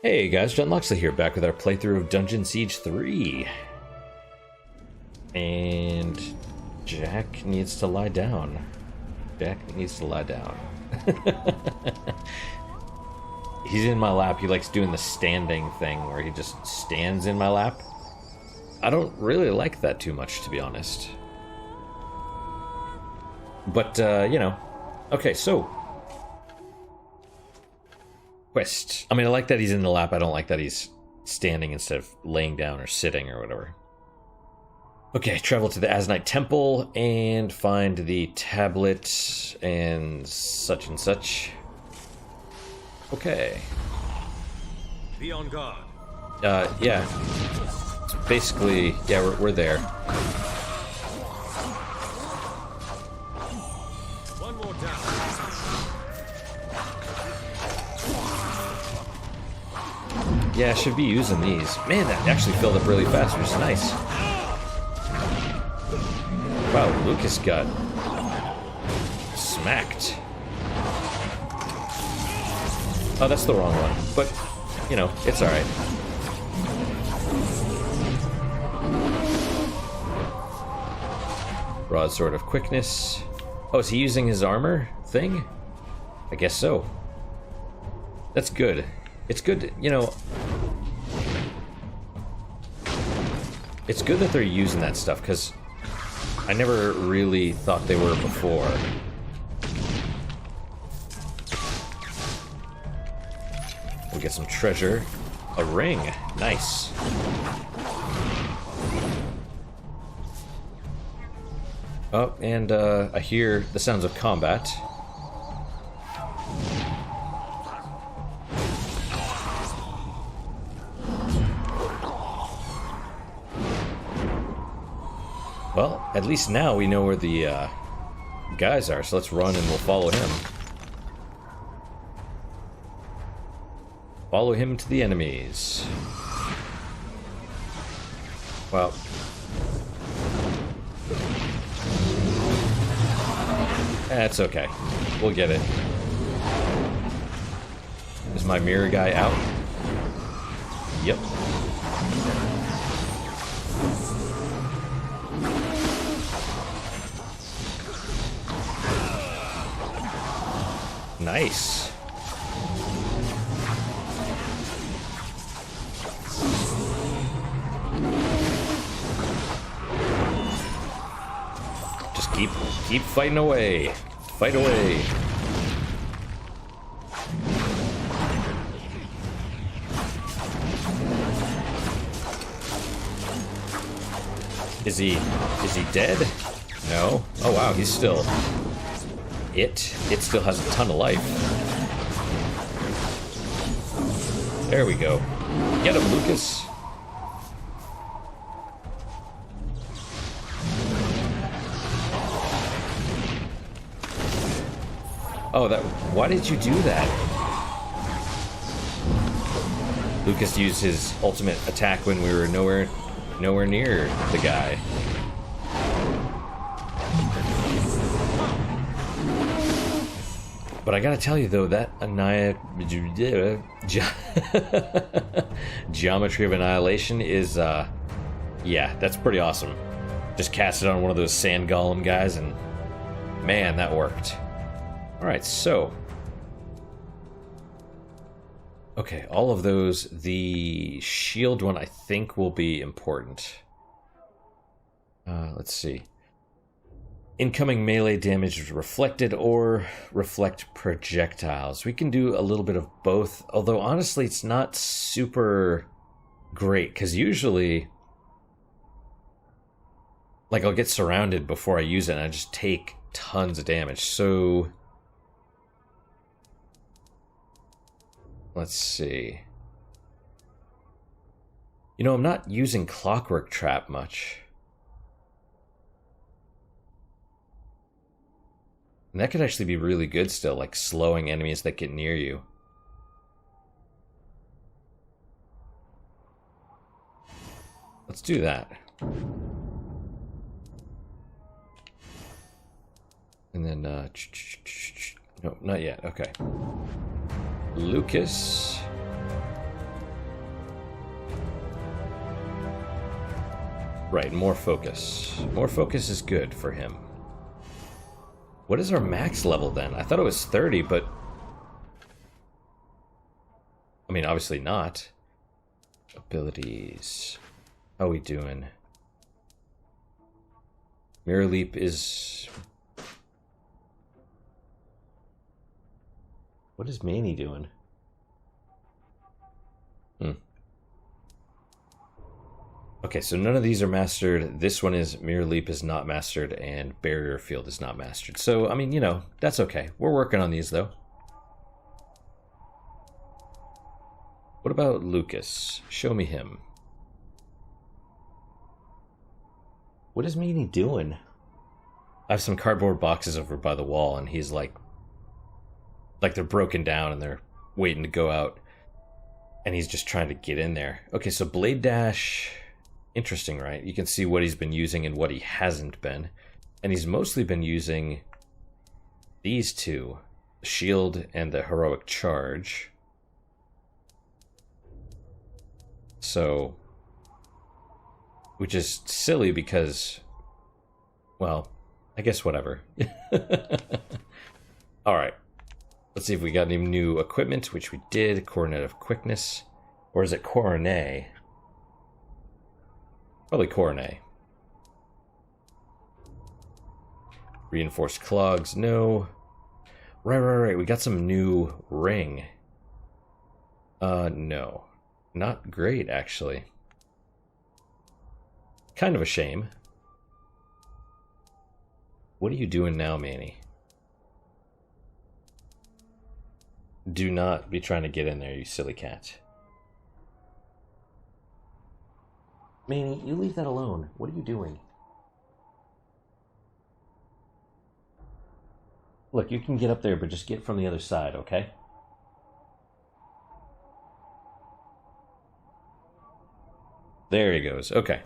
Hey guys, John Loxley here, back with our playthrough of Dungeon Siege 3. And Jack needs to lie down. Jack needs to lie down. He's in my lap. He likes doing the standing thing where he just stands in my lap. I don't really like that too much, to be honest. But, you know. Okay, so quest. I mean, I like that he's in the lap. I don't like that he's standing instead of laying down or sitting or whatever. Okay, travel to the Asnite Temple and find the tablet and such and such. Okay. Be on guard. Yeah. It's basically, yeah, we're there. One more down. Yeah, I should be using these. Man, that actually filled up really fast, which is nice. Wow, Lucas got smacked. Oh, that's the wrong one. But, you know, it's alright. Broadsword of Quickness. Oh, is he using his armor thing? I guess so. That's good. It's good, you know. It's good that they're using that stuff, because I never really thought they were before. We'll get some treasure. A ring. Nice. Oh, and I hear the sounds of combat. Well, at least now we know where the guys are, so let's run and we'll follow him. Follow him to the enemies. Well. That's okay. We'll get it. Is my mirror guy out? Yep. Nice. Just keep fighting away. Fight away. Is he dead? No. Oh wow, he's still. It still has a ton of life. There we go. Get him, Lucas. Oh, why did you do that? Lucas used his ultimate attack when we were nowhere near the guy. But I gotta tell you though, that Geometry of Annihilation is, yeah, that's pretty awesome. Just cast it on one of those sand golem guys and, man, that worked. Alright, so. Okay, all of those, the shield one I think will be important. Let's see. Incoming melee damage is reflected or reflect projectiles. We can do a little bit of both, although honestly it's not super great, because usually, like, I'll get surrounded before I use it and I just take tons of damage. So let's see. You know, I'm not using Clockwork Trap much. And that could actually be really good still, like slowing enemies that get near you. Let's do that. And then, no, not yet, okay. Lucas. Right, more focus. More focus is good for him. What is our max level then? I thought it was 30, but... I mean, obviously not. Abilities. How are we doing? Mirror Leap is... What is Manny doing? Okay, so none of these are mastered. This one is Mirror Leap is not mastered, and Barrier Field is not mastered. So, I mean, you know, that's okay. We're working on these, though. What about Lucas? Show me him. What is Meanie doing? I have some cardboard boxes over by the wall, and he's like they're broken down and they're waiting to go out. And he's just trying to get in there. Okay, so Blade Dash... Interesting, right? You can see what he's been using and what he hasn't been. And he's mostly been using these two. The Shield and the Heroic Charge. So... Which is silly because... Well, I guess whatever. Alright. Let's see if we got any new equipment, which we did. Coronet of Quickness. Or is it Coronet? Probably Coronet. Reinforced clogs, no. Right. We got some new ring. No. Not great, actually. Kind of a shame. What are you doing now, Manny? Do not be trying to get in there, you silly cat. Manny, you leave that alone. What are you doing? Look, you can get up there, but just get from the other side, okay? There he goes. Okay.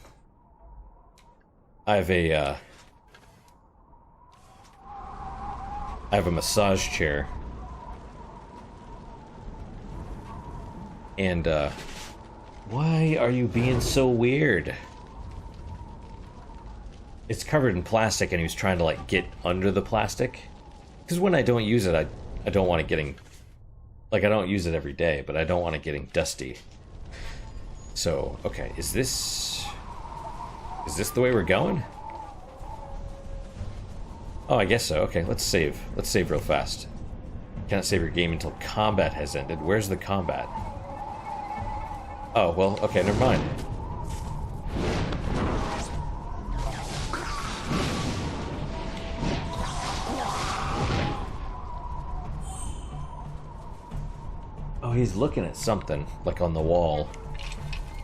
I have a massage chair. And, why are you being so weird? It's covered in plastic and he was trying to, like, get under the plastic. Because when I don't use it, I don't want it getting... Like, I don't use it every day, but I don't want it getting dusty. So, okay, is this the way we're going? Oh, I guess so. Okay, let's save. Let's save real fast. Can't save your game until combat has ended. Where's the combat? Oh, well, okay, never mind. Oh, he's looking at something, like on the wall.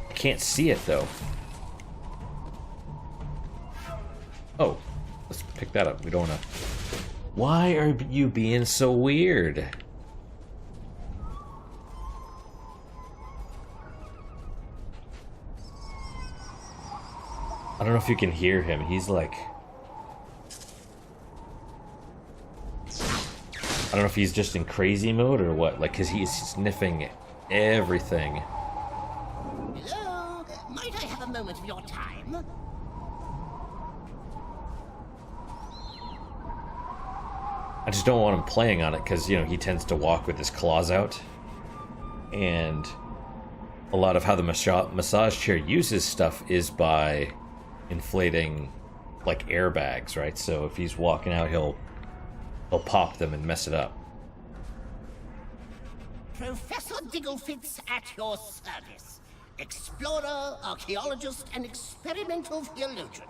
I can't see it, though. Oh, let's pick that up. We don't want to... Why are you being so weird? I don't know if you can hear him. He's like... I don't know if he's just in crazy mode or what. Like, because he's sniffing everything. Hello? Might I have a moment of your time? I just don't want him playing on it because, you know, he tends to walk with his claws out. And a lot of how the massage chair uses stuff is by inflating, like, airbags, right? So if he's walking out, he'll pop them and mess it up. Professor Digglefitz at your service. Explorer, archaeologist, and experimental theologian.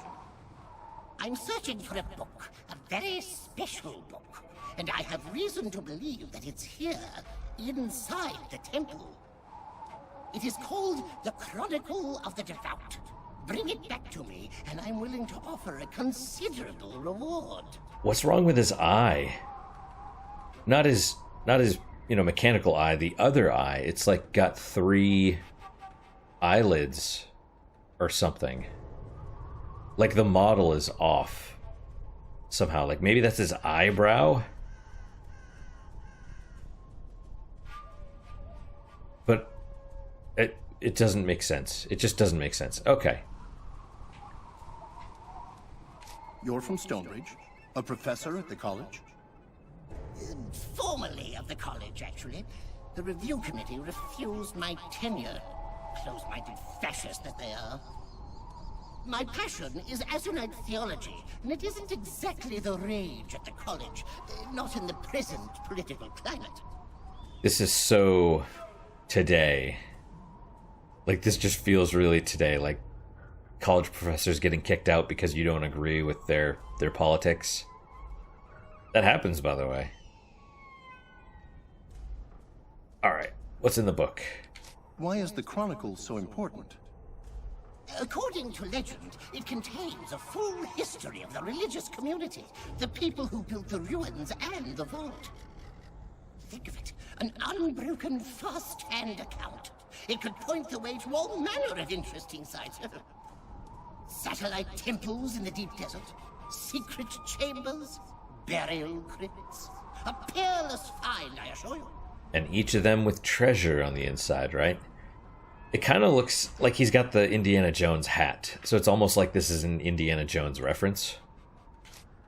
I'm searching for a book, a very special book, and I have reason to believe that it's here, inside the temple. It is called the Chronicle of the Devout. Bring it back to me, and I'm willing to offer a considerable reward. What's wrong with his eye? Not his, you know, mechanical eye, the other eye. It's like got 3 eyelids or something. Like the model is off somehow. Like maybe that's his eyebrow. But it doesn't make sense. It just doesn't make sense. Okay. You're from Stonebridge? A professor at the college? Formerly of the college, actually. The review committee refused my tenure. Close-minded fascists that they are. My passion is Azunite theology, and it isn't exactly the rage at the college. Not in the present political climate. This is so today. Like, this just feels really today. Like, college professors getting kicked out because you don't agree with their politics. That happens, by the way. Alright, what's in the book? Why is the Chronicle so important? According to legend, it contains a full history of the religious community, the people who built the ruins and the vault. Think of it, an unbroken first-hand account. It could point the way to all manner of interesting sites. Satellite temples in the deep desert, secret chambers, burial crypts. A peerless find, I assure you. And each of them with treasure on the inside, right? It kind of looks like he's got the Indiana Jones hat, so it's almost like this is an Indiana Jones reference.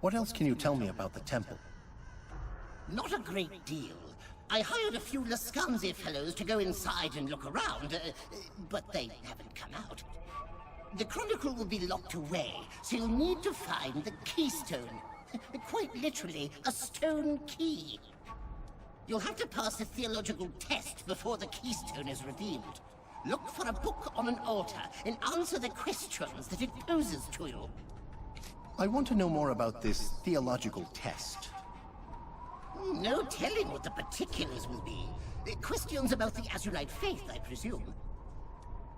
What else can you tell me about the temple? Not a great deal. I hired a few Lascanzi fellows to go inside and look around, but they haven't come out. The Chronicle will be locked away, so you'll need to find the keystone. Quite literally, a stone key. You'll have to pass a theological test before the keystone is revealed. Look for a book on an altar and answer the questions that it poses to you. I want to know more about this theological test. No telling what the particulars will be. Questions about the Azurite faith, I presume.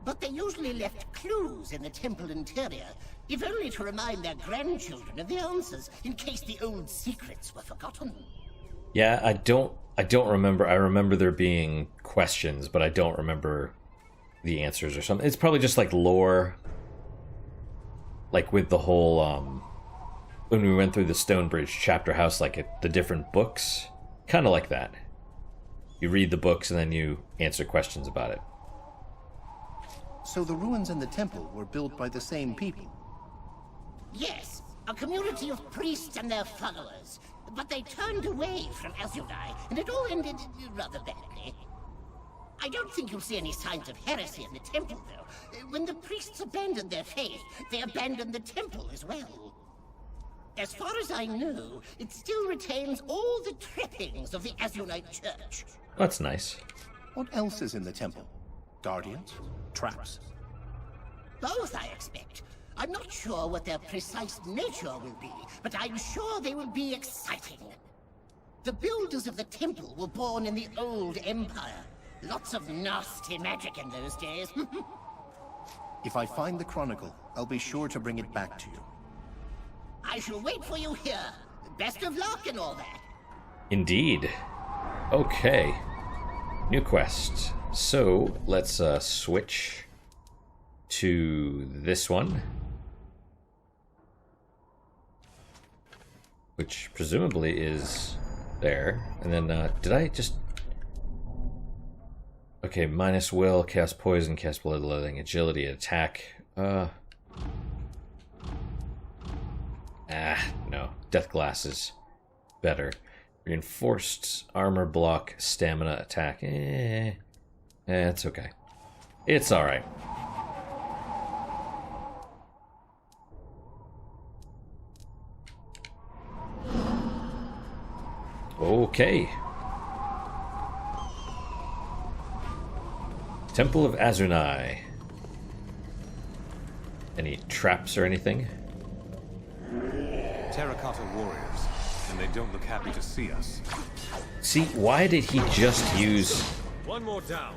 But they usually left clues in the temple interior, if only to remind their grandchildren of the answers, in case the old secrets were forgotten. Yeah, I don't remember. I remember there being questions, but I don't remember the answers or something. It's probably just like lore, like with the whole when we went through the Stonebridge chapter house, like the different books, kind of like that. You read the books and then you answer questions about it. So the ruins and the temple were built by the same people? Yes, a community of priests and their followers. But they turned away from Azunai, and it all ended rather badly. I don't think you'll see any signs of heresy in the temple, though. When the priests abandoned their faith, they abandoned the temple as well. As far as I know, it still retains all the trappings of the Azunite church. That's nice. What else is in the temple? Guardians? Traps? Both, I expect. I'm not sure what their precise nature will be, but I'm sure they will be exciting. The builders of the temple were born in the old empire. Lots of nasty magic in those days. If I find the Chronicle, I'll be sure to bring it back to you. I shall wait for you here. Best of luck and all that. Indeed. Okay. New quest. So, let's switch to this one. Which presumably is there. And then, did I just... Okay, minus will, cast poison, cast bloodletting, agility, attack. No. Death glasses. Better. Reinforced armor, block, stamina, attack. It's okay. It's alright. Okay. Temple of Azunai. Any traps or anything? Terracotta warriors, and they don't look happy to see us. See, why did he just use... One more down.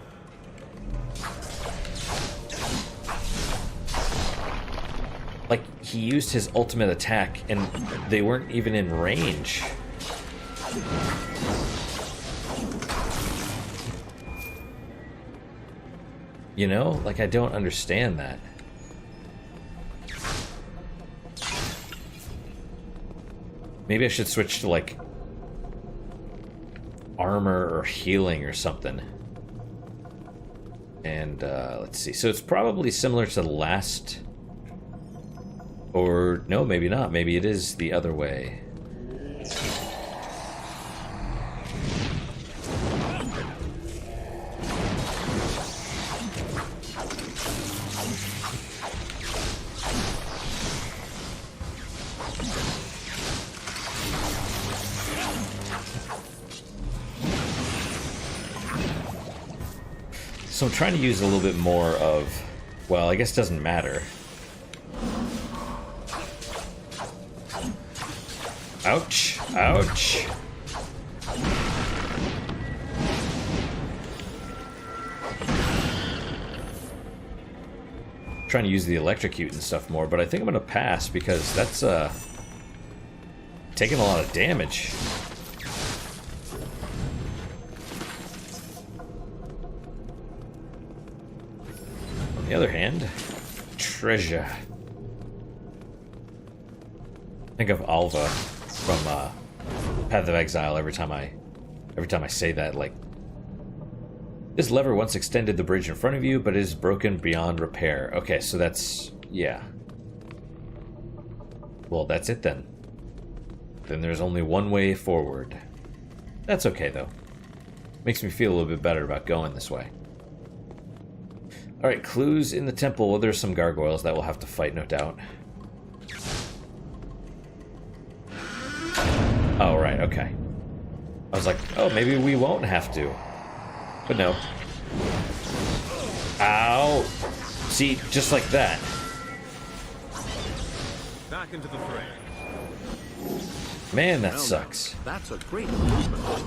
Like, he used his ultimate attack, and they weren't even in range. You know? Like, I don't understand that. Maybe I should switch to, like, armor or healing or something. And, let's see. So it's probably similar to the last Or, no, maybe not. Maybe it is the other way. So I'm trying to use a little bit more of, well, I guess it doesn't matter. Ouch, ouch. Trying to use the electrocute and stuff more, but I think I'm gonna pass because that's taking a lot of damage. On the other hand, treasure. Think of Alva from Path of Exile every time I say that. Like, this lever once extended the bridge in front of you, but it is broken beyond repair. Okay, so that's, yeah. Well, that's it then. Then there's only one way forward. That's okay though. Makes me feel a little bit better about going this way. Alright, clues in the temple. Well, there's some gargoyles that we'll have to fight, no doubt. Oh, right, okay. I was like, oh, maybe we won't have to. But no. Ow! See, just like that. Back into the fray. Man, that sucks. That's a great improvement.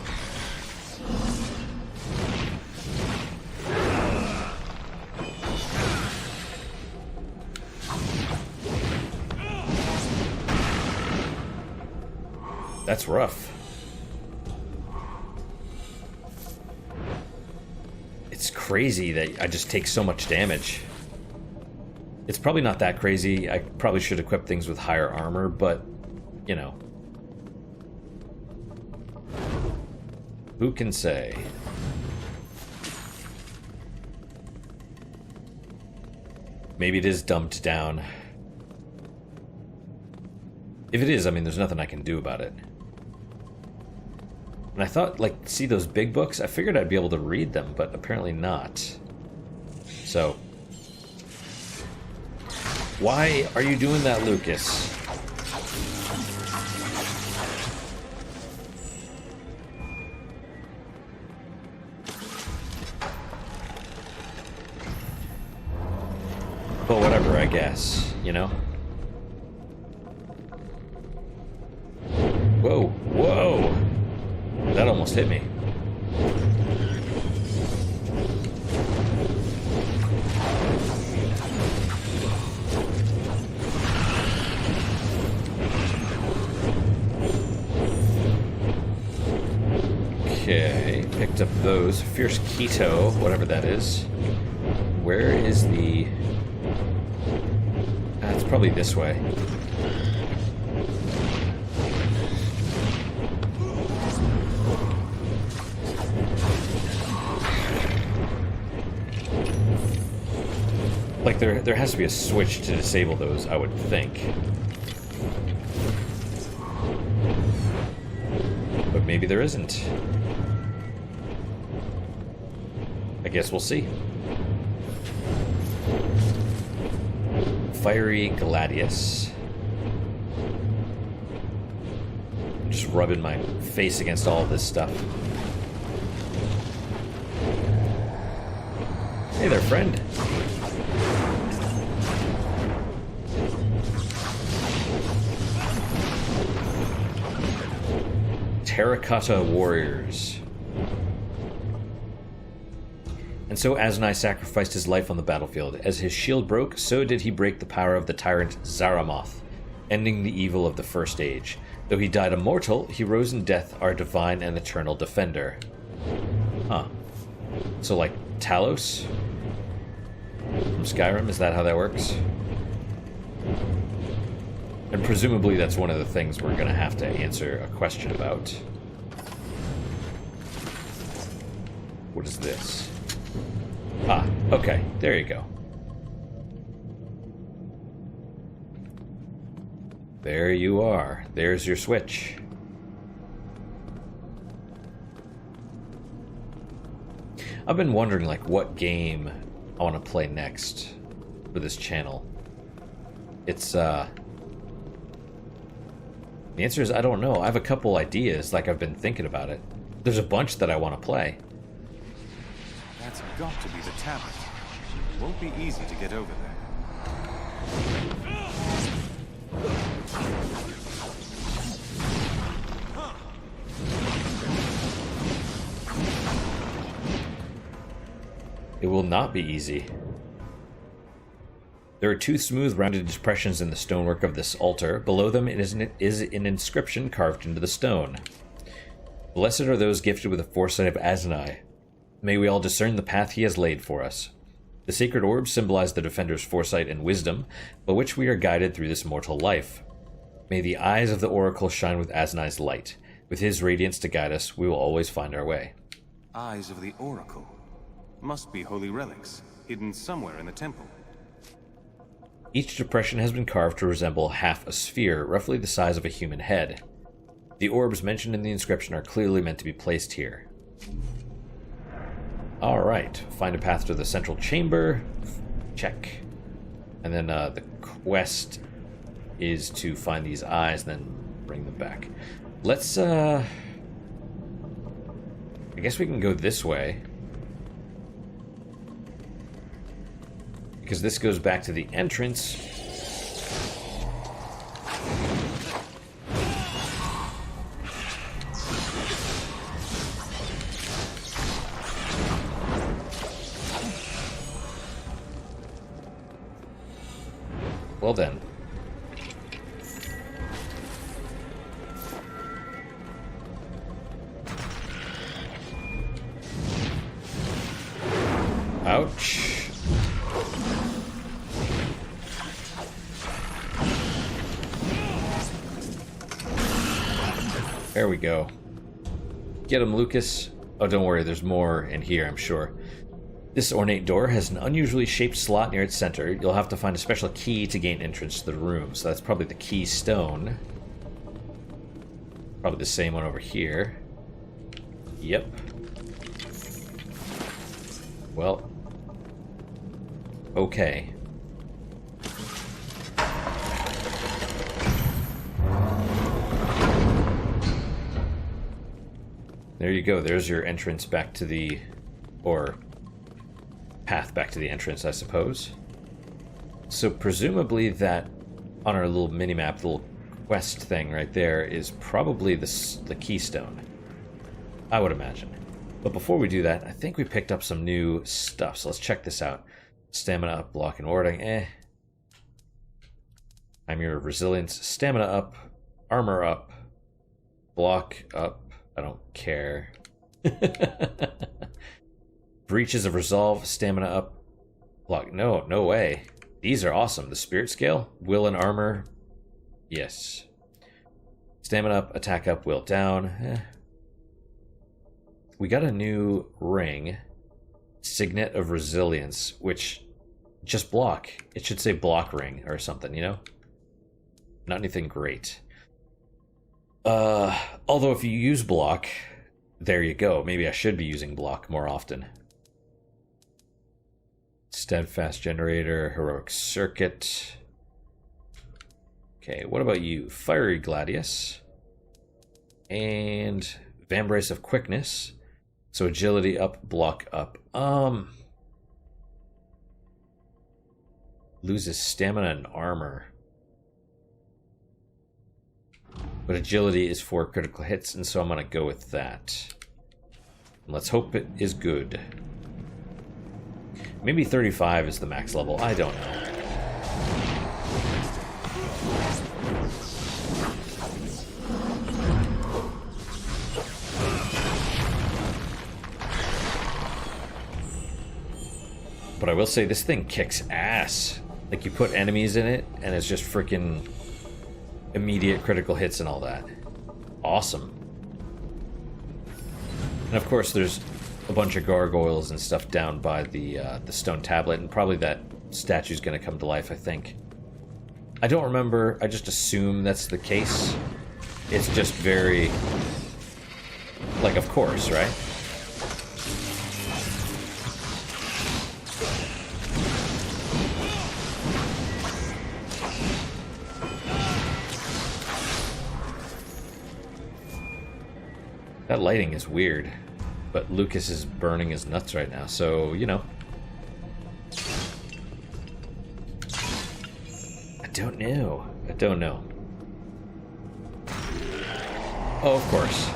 That's rough. It's crazy that I just take so much damage. It's probably not that crazy. I probably should equip things with higher armor, but, you know. Who can say? Maybe it is dumped down. If it is, I mean, there's nothing I can do about it. And I thought, like, see those big books? I figured I'd be able to read them, but apparently not. So. Why are you doing that, Lucas? But whatever, I guess, you know? Whoa, whoa! That almost hit me. Okay, picked up those. Fierce Keto, whatever that is. Where is the... it's probably this way. Like, there has to be a switch to disable those, I would think. But maybe there isn't. I guess we'll see. Fiery Gladius. I'm just rubbing my face against all of this stuff. Hey there, friend. Terracotta Warriors. And so Azanai sacrificed his life on the battlefield. As his shield broke, so did he break the power of the tyrant Zaramoth, ending the evil of the First Age. Though he died immortal, he rose in death, our divine and eternal defender. Huh. So, like, Talos? From Skyrim? Is that how that works? And presumably that's one of the things we're going to have to answer a question about. What is this? Ah, okay. There you go. There you are. There's your switch. I've been wondering, like, what game I want to play next for this channel. It's, the answer is I don't know. I have a couple ideas, like I've been thinking about it. There's a bunch that I want to play. That's got to be the tablet. Won't be easy to get over there. It will not be easy. There are two smooth, rounded depressions in the stonework of this altar. Below them is an inscription carved into the stone. Blessed are those gifted with the foresight of Azanai. May we all discern the path he has laid for us. The sacred orbs symbolize the defender's foresight and wisdom, by which we are guided through this mortal life. May the eyes of the oracle shine with Azanai's light. With his radiance to guide us, we will always find our way. Eyes of the oracle. Must be holy relics, hidden somewhere in the temple. Each depression has been carved to resemble half a sphere, roughly the size of a human head. The orbs mentioned in the inscription are clearly meant to be placed here. Alright, find a path to the central chamber. Check. And then the quest is to find these eyes and then bring them back. Let's, I guess we can go this way. Because this goes back to the entrance. Well then. Ouch. There we go. Get him, Lucas. Oh, don't worry, there's more in here, I'm sure. This ornate door has an unusually shaped slot near its center. You'll have to find a special key to gain entrance to the room. So that's probably the key stone. Probably the same one over here. Yep. Well. Okay. There you go. There's your entrance back to the... or... path back to the entrance, I suppose. So presumably that on our little mini-map, the little quest thing right there is probably the keystone. I would imagine. But before we do that, I think we picked up some new stuff. So let's check this out. Stamina up, block and warding, I'm your resilience. Stamina up, armor up, block up. I don't care. Breaches of resolve, stamina up, block. No way. These are awesome. The spirit scale, will and armor. Yes. Stamina up, attack up, will down. We got a new ring. Signet of resilience, which just block. It should say block ring or something, you know? Not anything great. Although if you use block, there you go. Maybe I should be using block more often. Steadfast generator, heroic circuit. Okay, what about you? Fiery gladius. And vambrace of quickness. So agility up, block up. Loses stamina and armor. But agility is for critical hits, and so I'm gonna go with that. Let's hope it is good. Maybe 35 is the max level, I don't know. But I will say this thing kicks ass. Like, you put enemies in it, and it's just freaking immediate critical hits and all that. Awesome. And of course there's a bunch of gargoyles and stuff down by the stone tablet, and probably that statue's gonna come to life, I think. I don't remember. I just assume that's the case. It's just very... like, of course, right? That lighting is weird, but Lucas is burning his nuts right now, so, you know. I don't know. I don't know. Oh, of course.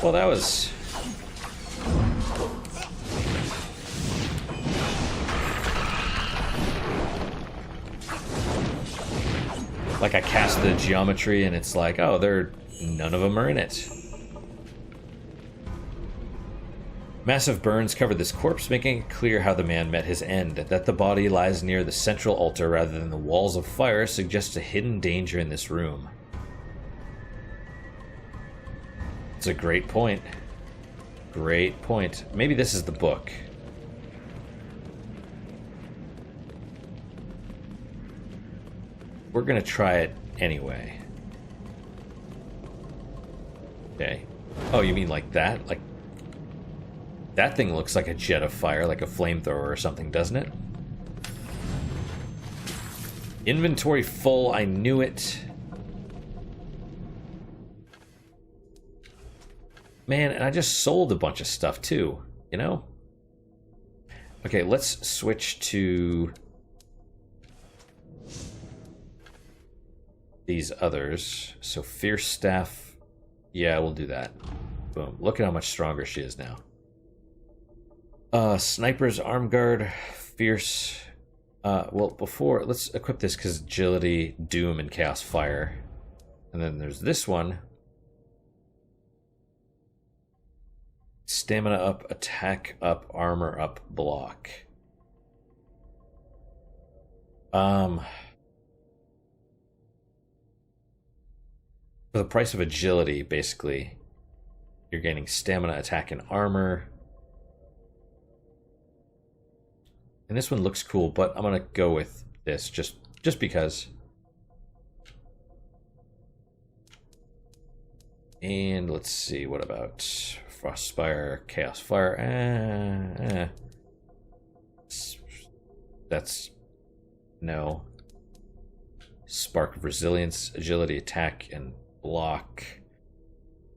Well, that was... like I cast the geometry and it's like, oh, none of them are in it. Massive burns cover this corpse, making it clear how the man met his end. That the body lies near the central altar rather than the walls of fire suggests a hidden danger in this room. It's a great point. Great point. Maybe this is the book. We're gonna try it anyway. Okay. Oh, you mean like that? Like, that thing looks like a jet of fire, like a flamethrower or something, doesn't it? Inventory full, I knew it. Man, and I just sold a bunch of stuff too, you know? Okay, let's switch to these others. So Fierce Staff, yeah, we'll do that. Boom. Look at how much stronger she is now. Sniper's Arm Guard, Fierce. Well, before, let's equip this because Agility, Doom, and Chaos Fire. And then there's this one. Stamina up, attack up, armor up, block. For the price of agility, basically, you're gaining stamina, attack, and armor. And this one looks cool, but I'm gonna go with this just because. And let's see, what about Frostspire, Chaos Fire? That's no. Spark of Resilience, Agility, Attack, and Block.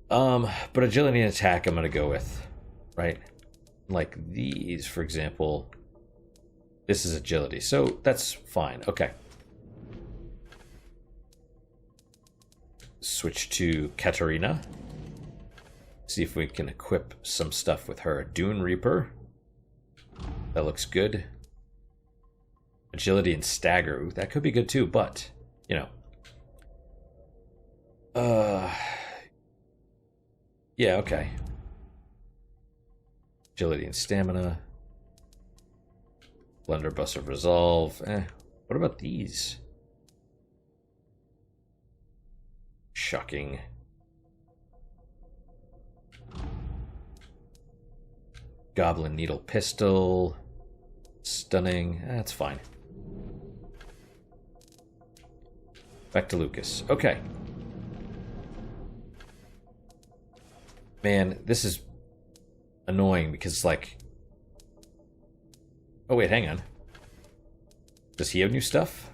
But Agility and Attack I'm gonna go with, right? Like these, for example. This is Agility, so that's fine. Okay. Switch to Katarina. See if we can equip some stuff with her. Dune Reaper. That looks good. Agility and Stagger. Ooh, that could be good too, but, you know. Yeah, okay. Agility and Stamina. Blunderbuss of Resolve. What about these? Shocking. Goblin Needle Pistol. Stunning. That's fine. Back to Lucas. Okay. Man, this is annoying because it's like... Oh wait, hang on. Does he have new stuff?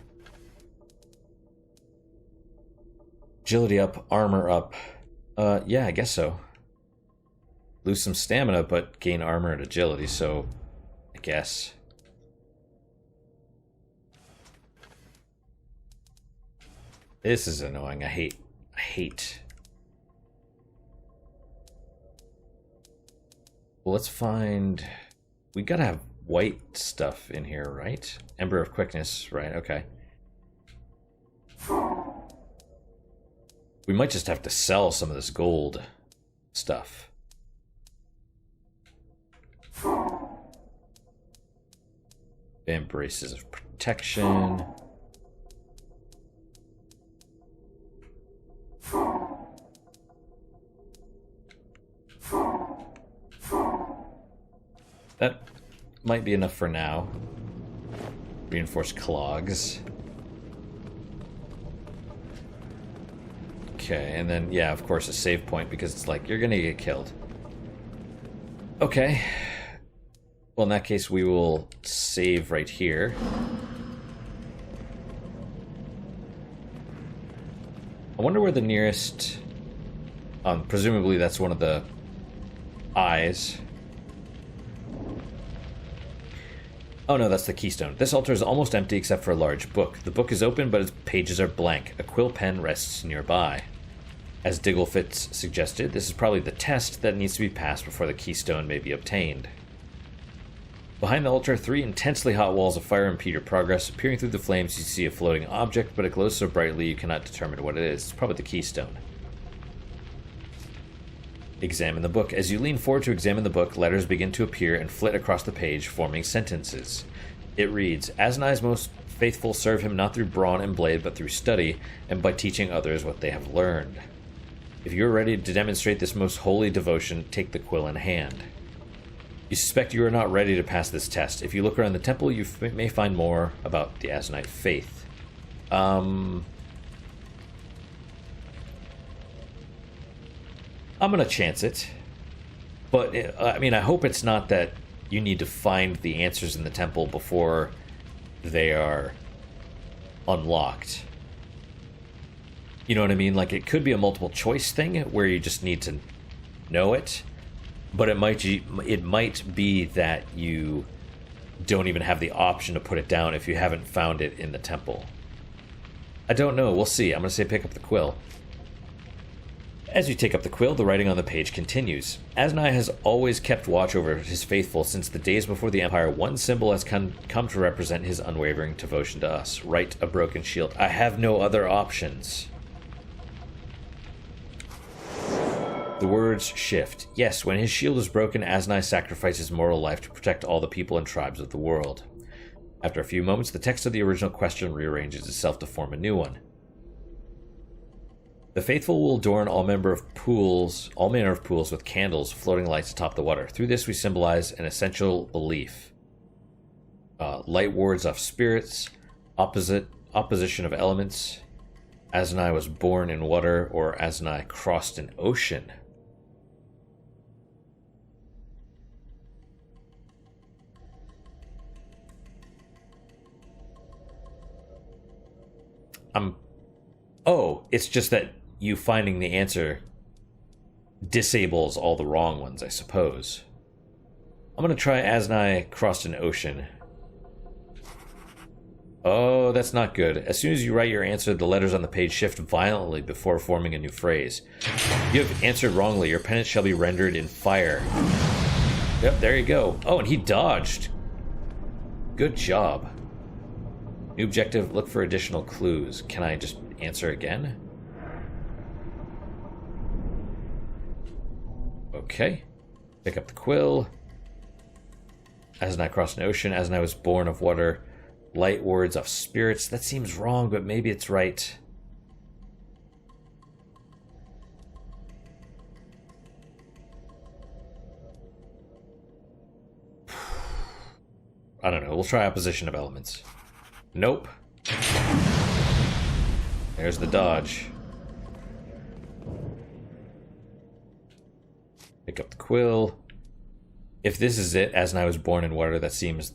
Agility up, armor up. Yeah, I guess so. Lose some stamina, but gain armor and agility, so... I guess. This is annoying. I hate. Well, let's find... We gotta have white stuff in here, right? Ember of Quickness, right, okay. We might just have to sell some of this gold stuff. Braces of Protection. That might be enough for now. Reinforced clogs. Okay, and then, yeah, of course, a save point, because it's like, you're gonna get killed. Okay. Well, in that case, we will save right here. I wonder where the nearest... presumably that's one of the eyes. Oh no, that's the keystone. This altar is almost empty except for a large book. The book is open, but its pages are blank. A quill pen rests nearby. As Digglefitz suggested, this is probably the test that needs to be passed before the keystone may be obtained. Behind the altar, 3 intensely hot walls of fire impede your progress. Peering through the flames, you see a floating object, but it glows so brightly you cannot determine what it is. It's probably the keystone. Examine the book. As you lean forward to examine the book, letters begin to appear and flit across the page, forming sentences. It reads, Asnai's most faithful serve him not through brawn and blade, but through study, and by teaching others what they have learned. If you are ready to demonstrate this most holy devotion, take the quill in hand. You suspect you are not ready to pass this test. If you look around the temple, you may find more about the Asnite faith. I'm gonna chance it. But, I mean, I hope it's not that you need to find the answers in the temple before they are unlocked. You know what I mean? Like, it could be a multiple choice thing where you just need to know it. But it might be that you don't even have the option to put it down if you haven't found it in the temple. I don't know. We'll see. I'm going to say pick up the quill. As you take up the quill, the writing on the page continues. Asnai has always kept watch over his faithful since the days before the Empire. One symbol has come to represent his unwavering devotion to us. Write a broken shield. I have no other options. The words shift. Yes, when his shield is broken, Asnai sacrifices moral life to protect all the people and tribes of the world. After a few moments, the text of the original question rearranges itself to form a new one. The faithful will adorn all manner of pools with candles, floating lights atop the water. Through this, we symbolize an essential belief. Light wards off spirits, opposition of elements. Asnai was born in water, or Asnai crossed an ocean. Oh, it's just that you finding the answer disables all the wrong ones, I suppose. I'm gonna try Asnai crossed an ocean. Oh, that's not good. As soon as you write your answer, the letters on the page shift violently before forming a new phrase. You have answered wrongly. Your penance shall be rendered in fire. Yep, there you go. Oh, and he dodged. Good job. New objective, look for additional clues. Can I just answer again? Okay. Pick up the quill. Asnai crossed an ocean. Asnai was born of water. Light words of spirits. That seems wrong, but maybe it's right. I don't know. We'll try opposition of elements. Nope. There's the dodge. Pick up the quill. If this is it, Asnai was born in water, that seems...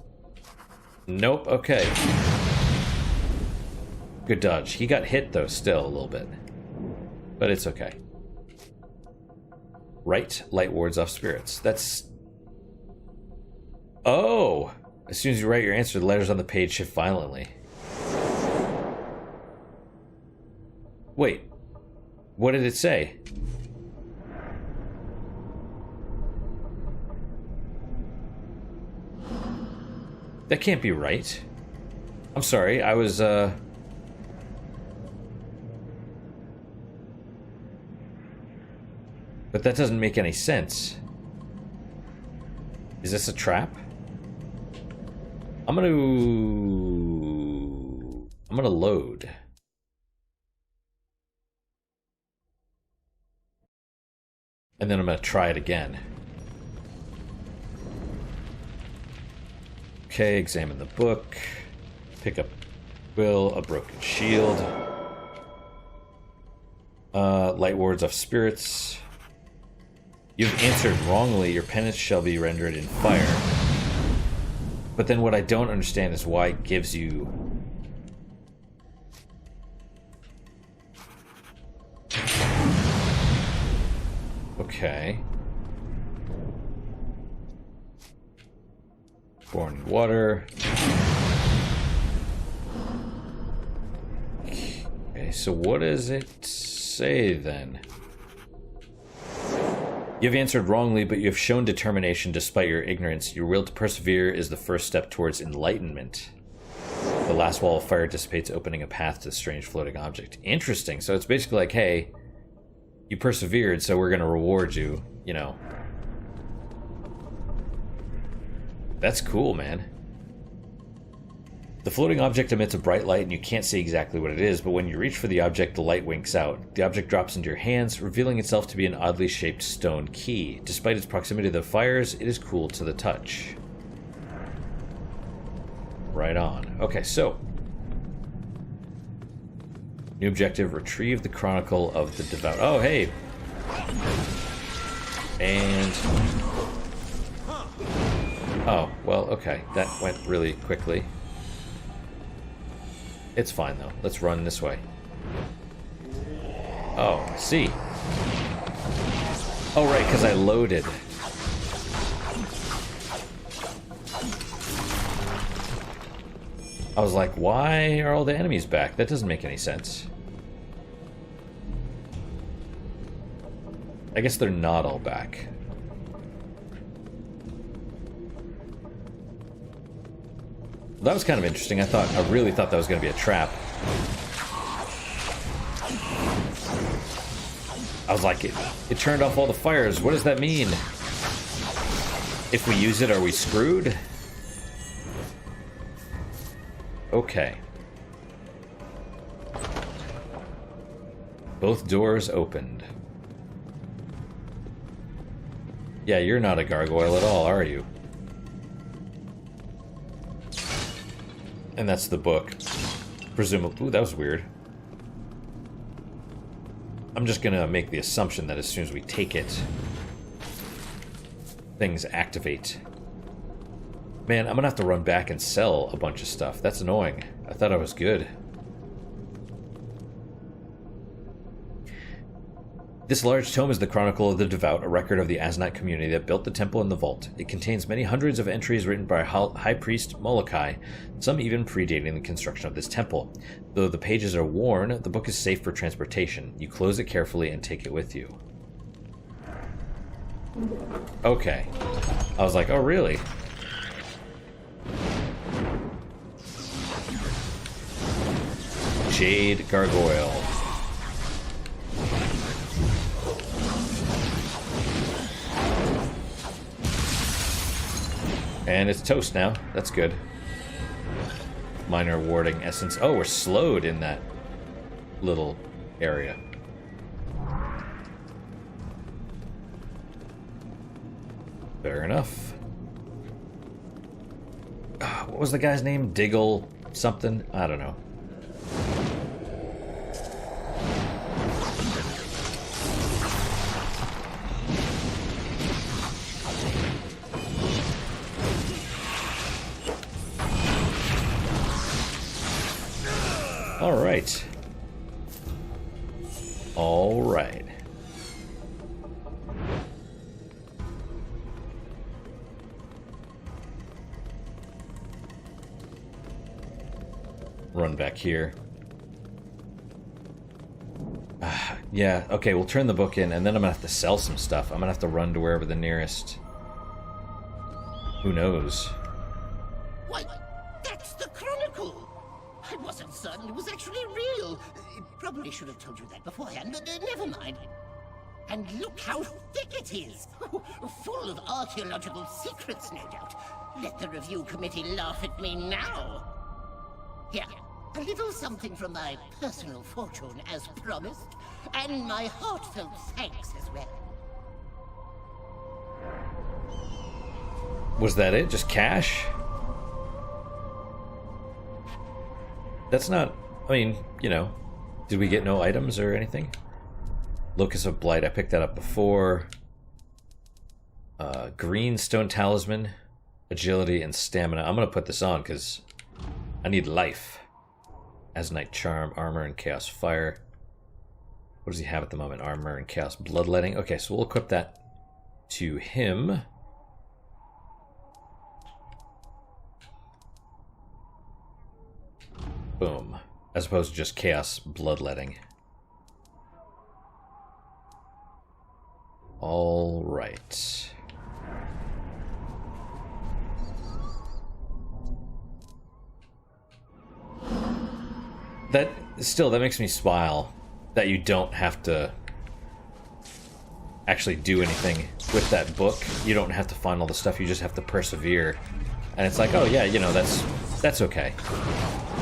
Nope, okay. Good dodge. He got hit, though, still, a little bit. But it's okay. Right, light wards off spirits. That's... Oh! As soon as you write your answer, the letters on the page shift violently. Wait. What did it say? That can't be right. I'm sorry, I was, But that doesn't make any sense. Is this a trap? I'm gonna load. And then I'm gonna try it again. Okay, examine the book. Pick up Will, a broken shield. Light wards off spirits. You've answered wrongly. Your penance shall be rendered in fire. But then what I don't understand is why it gives you... Okay. Born in water. Okay, so what does it say then? You have answered wrongly, but you have shown determination despite your ignorance. Your will to persevere is the first step towards enlightenment. The last wall of fire dissipates, opening a path to the strange floating object. Interesting. So it's basically like, hey, you persevered, so we're going to reward you, you know. That's cool, man. The floating object emits a bright light and you can't see exactly what it is, but when you reach for the object, the light winks out. The object drops into your hands, revealing itself to be an oddly shaped stone key. Despite its proximity to the fires, it is cool to the touch. Right on. Okay, so... New objective, retrieve the Chronicle of the Devout. Oh, hey! And... Oh, well, okay. That went really quickly. It's fine, though. Let's run this way. Oh, I see. Oh, right, because I loaded. I was like, why are all the enemies back? That doesn't make any sense. I guess they're not all back. That was kind of interesting. I really thought that was going to be a trap. I was like, it turned off all the fires. What does that mean? If we use it, are we screwed? Okay. Both doors opened. Yeah, you're not a gargoyle at all, are you? And that's the book. Presumably. Ooh, that was weird. I'm just gonna make the assumption that as soon as we take it, things activate. Man, I'm gonna have to run back and sell a bunch of stuff. That's annoying. I thought I was good. This large tome is the Chronicle of the Devout, a record of the Asnite community that built the temple and the vault. It contains many hundreds of entries written by High Priest Molokai, some even predating the construction of this temple. Though the pages are worn, the book is safe for transportation. You close it carefully and take it with you. Okay. I was like, oh really? Jade Gargoyle. And it's toast now. That's good. Minor warding essence. Oh, we're slowed in that little area. Fair enough. What was the guy's name? Diggle something? I don't know. All right. All right. Run back here. Yeah, okay, we'll turn the book in, and then I'm gonna have to sell some stuff. I'm gonna have to run to wherever the nearest... Who knows? Why, that's the Chronicle! I wasn't certain it was actually real. Probably should have told you that beforehand, but never mind. And look how thick it is! Full of archaeological secrets, no doubt. Let the review committee laugh at me now. Here, a little something from my personal fortune, as promised, and my heartfelt thanks as well. Was that it? Just cash? That's not... I mean, you know, did we get no items or anything? Locus of Blight, I picked that up before. Green Stone Talisman, Agility, and Stamina. I'm going to put this on because I need life. Asnite Charm, Armor, and Chaos Fire. What does he have at the moment? Armor and Chaos Bloodletting. Okay, so we'll equip that to him. Boom. As opposed to just Chaos Bloodletting. All right. That makes me smile that you don't have to actually do anything with that book. You don't have to find all the stuff, you just have to persevere. And it's like, oh yeah, you know, that's okay.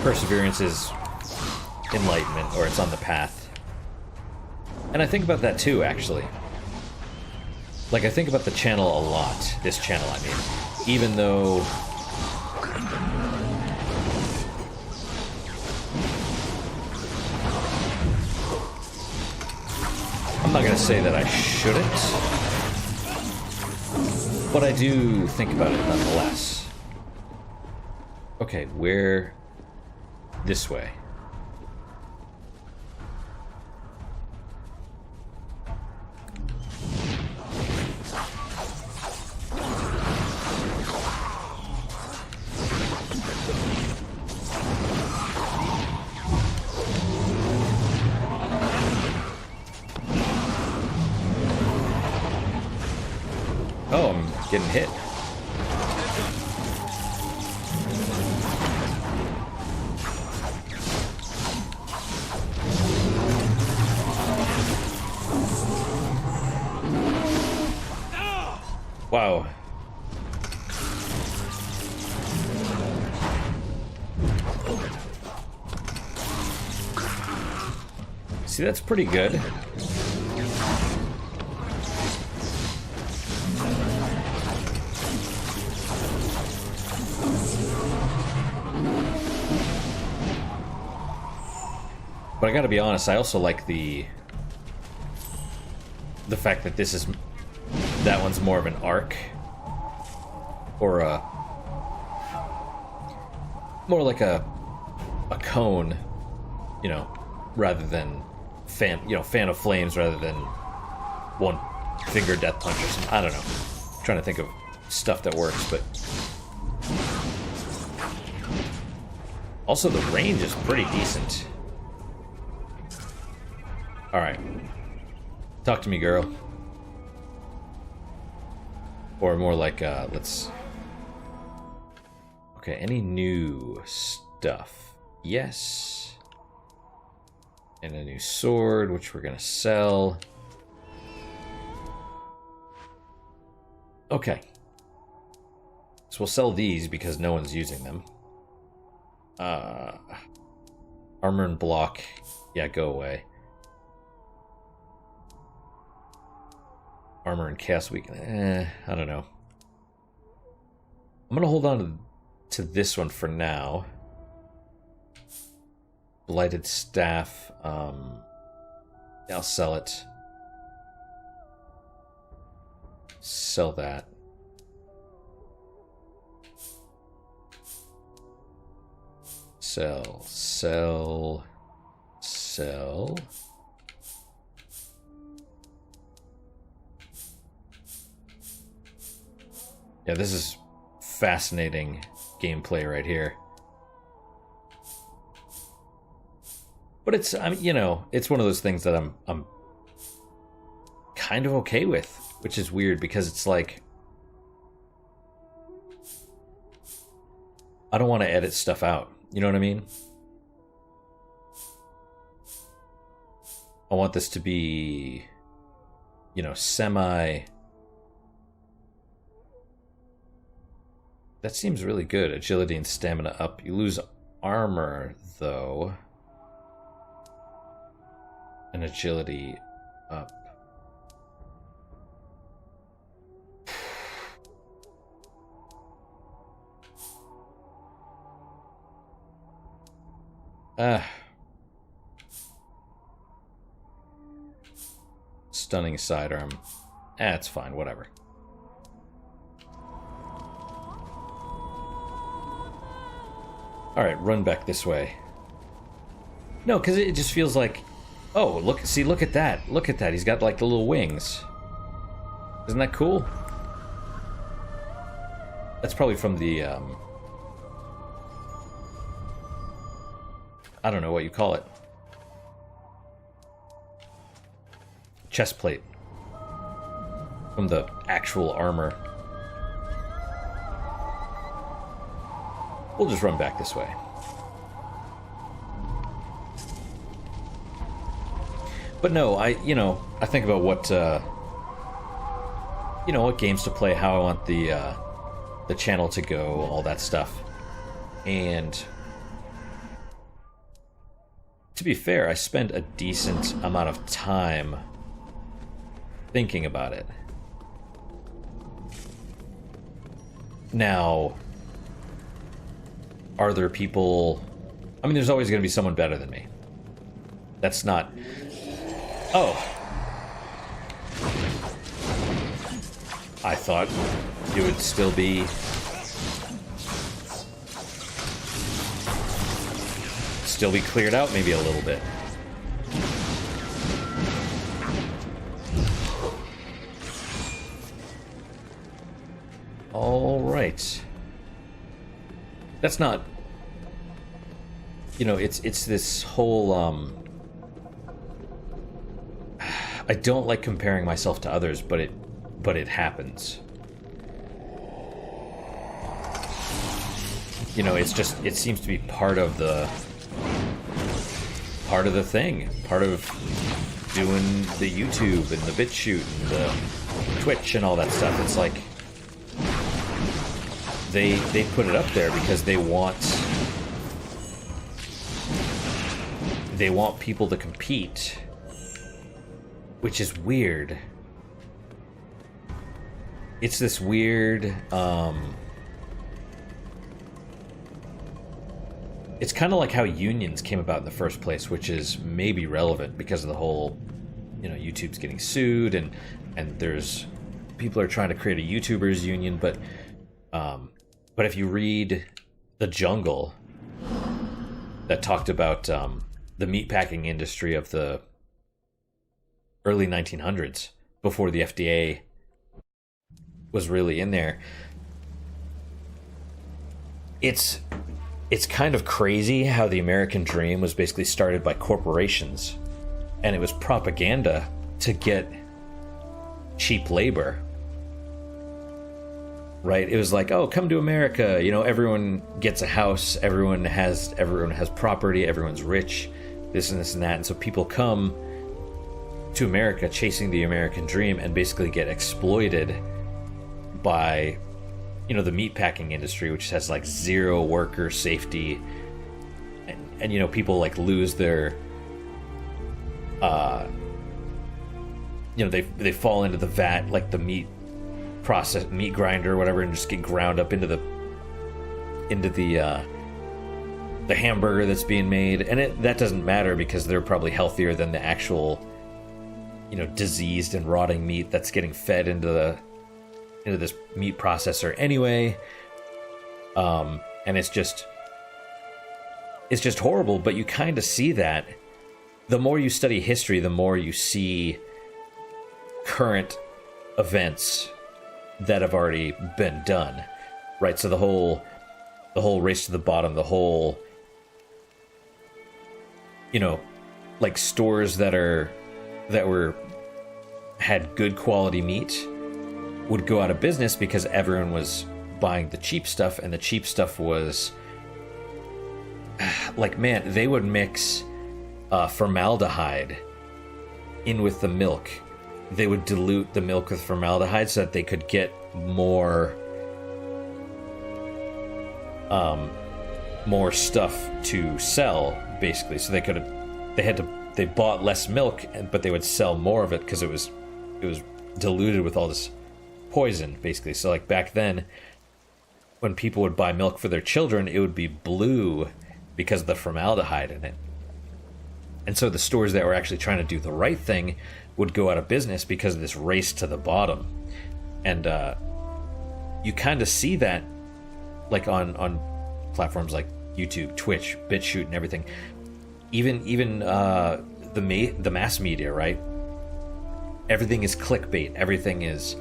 Perseverance is enlightenment, or it's on the path. And I think about that too, actually. Like, I think about the channel a lot. This channel, I mean. Even though... I'm not going to say that I shouldn't. But I do think about it nonetheless. Okay, where... This way. Oh, I'm getting hit. Wow. See, that's pretty good. But I gotta be honest, I also like the fact that this is... That one's more of an arc. Or a... More like a cone, you know, rather than fan of flames rather than one finger death punch or something. I don't know. I'm trying to think of stuff that works, but... Also, the range is pretty decent. Alright. Talk to me, girl. Or more like, let's... Okay, any new stuff? Yes. And a new sword, which we're gonna sell. Okay. So we'll sell these because no one's using them. Armor and block. Yeah, go away. Armor and cast weakness. I don't know. I'm gonna hold on to this one for now. Blighted staff. Yeah, I'll sell it. Sell that. Sell. Yeah, this is fascinating gameplay right here. But it's, I mean, you know, it's one of those things that I'm kind of okay with, which is weird because it's like I don't want to edit stuff out. You know what I mean? I want this to be, you know, semi... That seems really good. Agility and stamina up. You lose armor, though. And agility up. Stunning sidearm. It's fine, whatever. Alright, run back this way. No, because it just feels like... Oh, look at that. Look at that. He's got, like, the little wings. Isn't that cool? That's probably from the, I don't know what you call it. Chest plate. From the actual armor. We'll just run back this way. But no, I think about what, what games to play, how I want the channel to go, all that stuff. And to be fair, I spend a decent amount of time thinking about it. Now, are there people... I mean, there's always going to be someone better than me. That's not... Oh. I thought it would still be... Still be cleared out maybe a little bit. All right. That's not... it's this whole, I don't like comparing myself to others, but it happens. It seems to be part of the thing, part of doing the YouTube and the BitChute and the Twitch and all that stuff. It's like they put it up there because they want people to compete, which is weird. It's this weird, it's kind of like how unions came about in the first place, which is maybe relevant because of the whole, YouTube's getting sued and there's people are trying to create a YouTubers union, but if you read The Jungle, that talked about the meatpacking industry of the early 1900s, before the FDA was really in there, it's kind of crazy how the American dream was basically started by corporations, and it was propaganda to get cheap labor. Right? It was like, oh, come to America. Everyone gets a house, everyone has property, everyone's rich, this and this and that. And so people come to America chasing the American dream and basically get exploited by, the meatpacking industry, which has like zero worker safety. And people like lose their, they fall into the vat, like the meat grinder or whatever, and just get ground up into the hamburger that's being made, and that doesn't matter because they're probably healthier than the actual diseased and rotting meat that's getting fed into this meat processor anyway. And it's just horrible. But you kind of see that the more you study history, the more you see current events that have already been done, right? So the whole race to the bottom, the whole, like stores that had good quality meat would go out of business because everyone was buying the cheap stuff, and the cheap stuff was like, man, they would mix formaldehyde in with the milk. They would dilute the milk with formaldehyde so that they could get more stuff to sell, basically. So they bought less milk, but they would sell more of it because it was diluted with all this poison, basically. So like back then, when people would buy milk for their children, it would be blue because of the formaldehyde in it. And so the stores that were actually trying to do the right thing would go out of business because of this race to the bottom. And you kind of see that like on platforms like YouTube, Twitch, BitChute, and everything. Even the mass media, right? Everything is clickbait. Everything is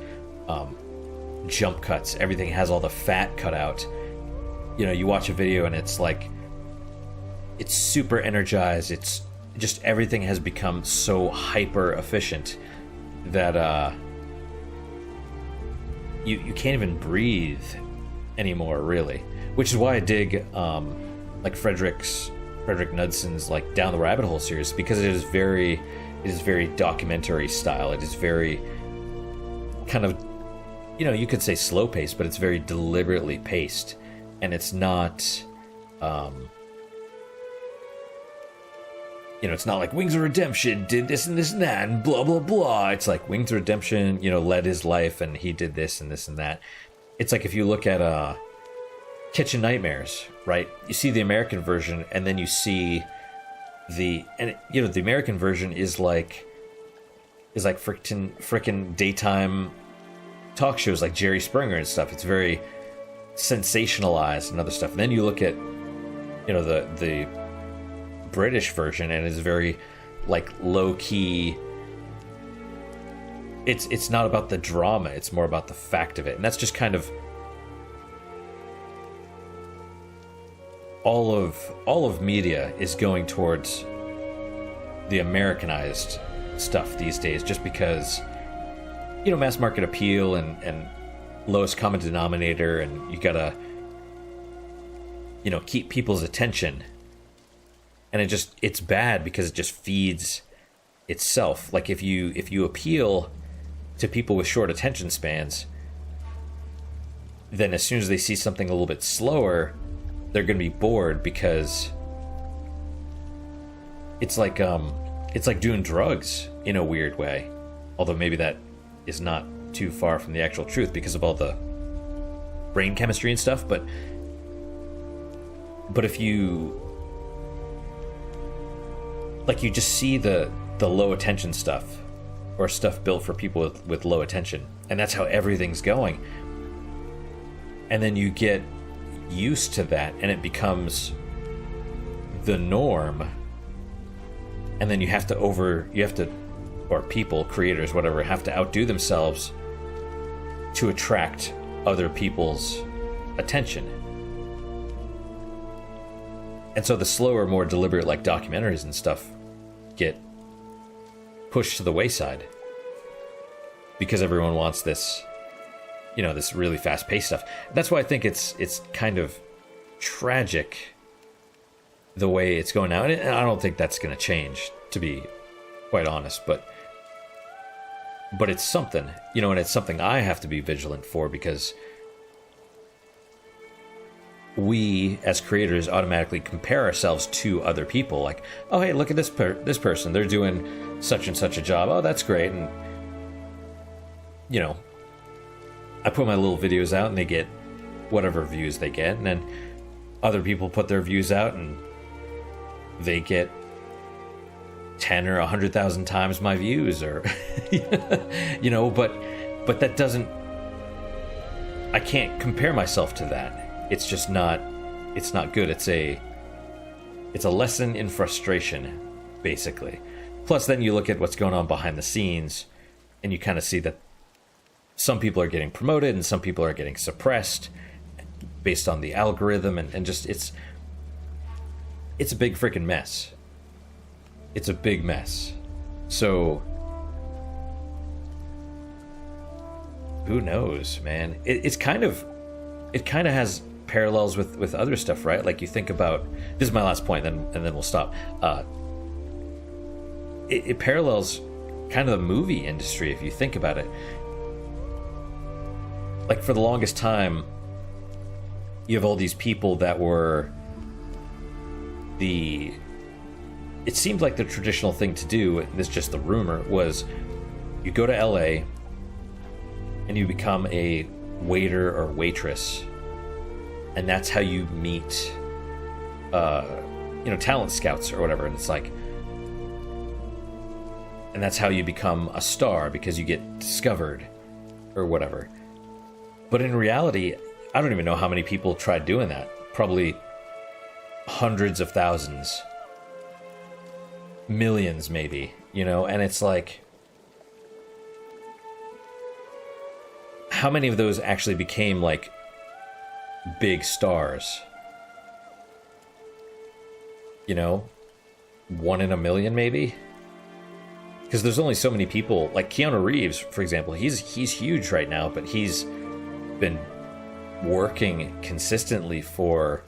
jump cuts. Everything has all the fat cut out. You know, you watch a video and it's like, it's super energized. It's just, everything has become so hyper efficient that you can't even breathe anymore, really. Which is why I dig like Frederick Knudson's like Down the Rabbit Hole series, because it is very documentary style. It is very kind of, you know, you could say slow paced, but it's very deliberately paced, and it's not you know, it's not like Wings of Redemption did this and this and that and blah blah blah. It's like Wings of Redemption, you know, led his life and he did this and this and that. It's like if you look at Kitchen Nightmares, right? You see the American version, and then you see the American version is like frickin' daytime talk shows like Jerry Springer and stuff. It's very sensationalized and other stuff. And then you look at, you know, the British version, and it's very like low key. It's not about the drama, it's more about the fact of it. And that's just kind of all of media is going towards the Americanized stuff these days, just because, you know, mass market appeal and lowest common denominator, and you gotta, you know, keep people's attention. And it's bad because it just feeds itself. Like if you appeal to people with short attention spans, then as soon as they see something a little bit slower, they're going to be bored, because it's like doing drugs in a weird way. Although maybe that is not too far from the actual truth because of all the brain chemistry and stuff. But if you like, you just see the low attention stuff, or stuff built for people with low attention, and that's how everything's going. And then you get used to that, and it becomes the norm. And then or people, creators, whatever, have to outdo themselves to attract other people's attention. And so the slower, more deliberate, like documentaries and stuff, get pushed to the wayside because everyone wants this, you know, this really fast-paced stuff. That's why I think it's kind of tragic the way it's going now. And I don't think that's going to change, to be quite honest. But it's something, you know, and it's something I have to be vigilant for, because we as creators automatically compare ourselves to other people. Like, oh hey, look at this person, they're doing such and such a job, oh that's great. And you know, I put my little videos out and they get whatever views they get, and then other people put their views out and they get 10 or 100,000 times my views, or you know, but that doesn't, I can't compare myself to that. It's just not, it's not good. It's a lesson in frustration, basically. Plus then you look at what's going on behind the scenes, and you kind of see that some people are getting promoted and some people are getting suppressed based on the algorithm, and just it's a big freaking mess. It's a big mess. So who knows, man? It kind of has parallels with other stuff, right? Like you think about, this is my last point, and then we'll stop. It parallels kind of the movie industry if you think about it. Like for the longest time, you have all these people that were it seemed like the traditional thing to do, and this is just the rumor, was you go to LA and you become a waiter or waitress, and that's how you meet talent scouts or whatever, and it's like, and that's how you become a star, because you get discovered or whatever. But in reality, I don't even know how many people tried doing that. Probably hundreds of thousands, millions maybe, and it's like, how many of those actually became like big stars? 1 in a million maybe? Because there's only so many people. Like Keanu Reeves, for example, he's huge right now, but he's been working consistently for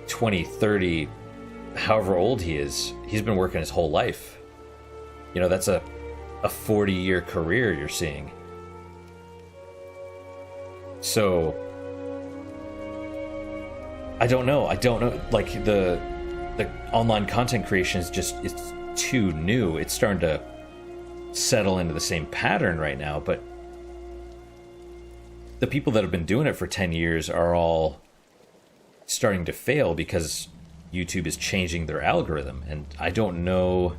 20, 30, however old he is. He's been working his whole life. That's a 40-year career you're seeing. So I don't know. Like the online content creation is just, it's too new. It's starting to settle into the same pattern right now, but the people that have been doing it for 10 years are all starting to fail because YouTube is changing their algorithm, and I don't know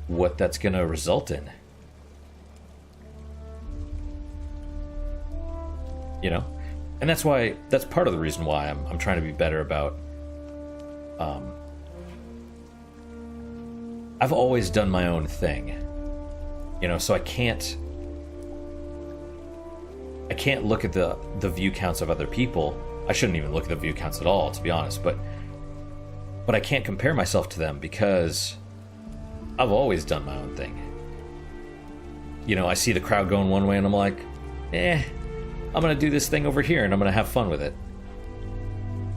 what that's going to result in. And that's part of the reason why I'm trying to be better about, I've always done my own thing, so I can't look at the view counts of other people. I shouldn't even look at the view counts at all, to be honest, but I can't compare myself to them because I've always done my own thing. I see the crowd going one way and I'm like, I'm going to do this thing over here and I'm going to have fun with it.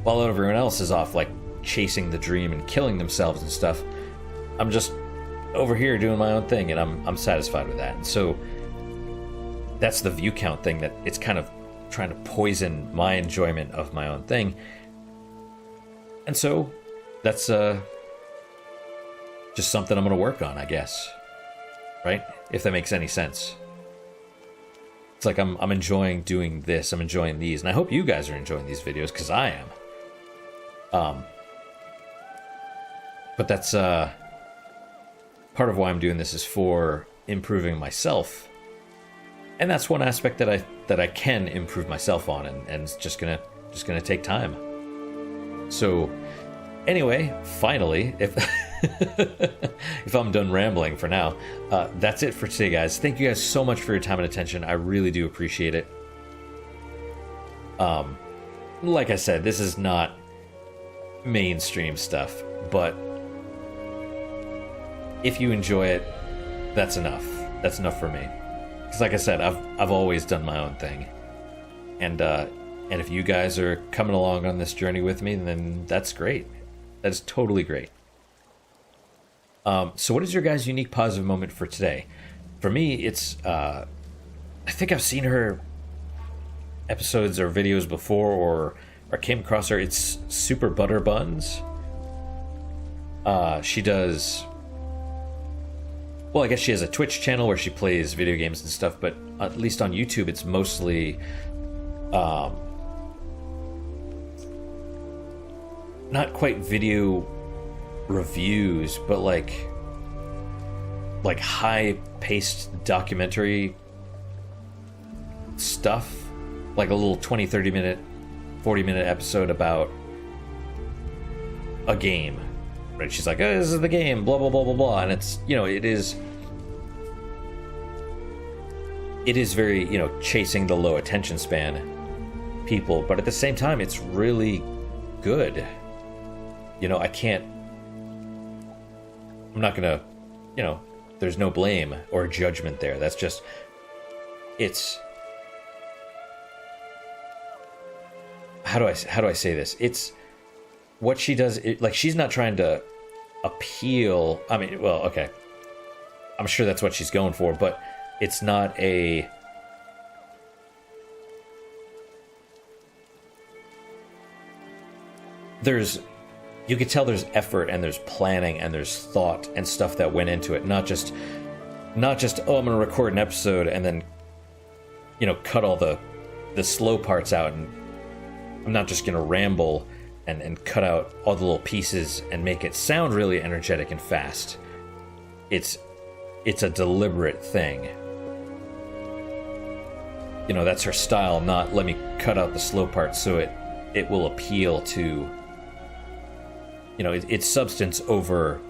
While everyone else is off, like, chasing the dream and killing themselves and stuff, I'm just over here doing my own thing, and I'm satisfied with that. And so that's the view count thing, that it's kind of trying to poison my enjoyment of my own thing. And so that's just something I'm going to work on, I guess. Right? If that makes any sense. It's like I'm enjoying doing this. I'm enjoying these. And I hope you guys are enjoying these videos, because I am. But that's part of why I'm doing this, is for improving myself. And that's one aspect that I can improve myself on, and it's just gonna take time. So anyway, finally, if if I'm done rambling for now, that's it for today, guys. Thank you guys so much for your time and attention. I really do appreciate it. Like I said, this is not mainstream stuff, but if you enjoy it, that's enough. That's enough for me. Because like I said, I've always done my own thing, and if you guys are coming along on this journey with me, then that's great. That is totally great. So what is your guys' unique positive moment for today? For me, it's I think I've seen her episodes or videos before, or came across her. It's Super Butter Buns. She does, well, I guess she has a Twitch channel where she plays video games and stuff, but at least on YouTube it's mostly not quite video reviews, but like high-paced documentary stuff, like a little 20, 30 minute, 40-minute episode about a game, right? She's like, oh, this is the game, blah blah blah blah blah, and it's, it is very, chasing the low attention span people, but at the same time it's really good. I'm not gonna, there's no blame or judgment there. That's just, it's, how do I say this? It's what she does. Like, she's not trying to appeal. I mean, well, okay, I'm sure that's what she's going for, but it's not a, you could tell there's effort and there's planning and there's thought and stuff that went into it. Not just, oh, I'm going to record an episode and then, cut all the slow parts out, and I'm not just going to ramble and cut out all the little pieces and make it sound really energetic and fast. It's a deliberate thing. You know, that's her style, not let me cut out the slow parts so it will appeal to, you know, it's substance over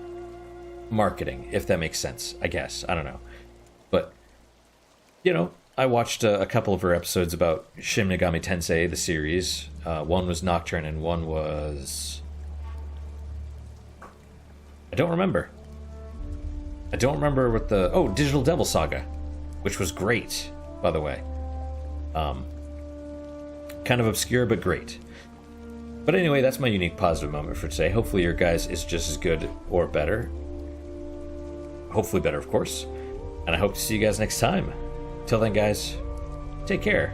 marketing, if that makes sense, I guess. I don't know. But, you know, I watched a couple of her episodes about Shin Megami Tensei, the series. One was Nocturne and one was... I don't remember what the... Oh, Digital Devil Saga, which was great, by the way. Kind of obscure, but great. But anyway, that's my unique positive moment for today. Hopefully your guys is just as good or better. Hopefully better, of course. And I hope to see you guys next time. Till then, guys, take care.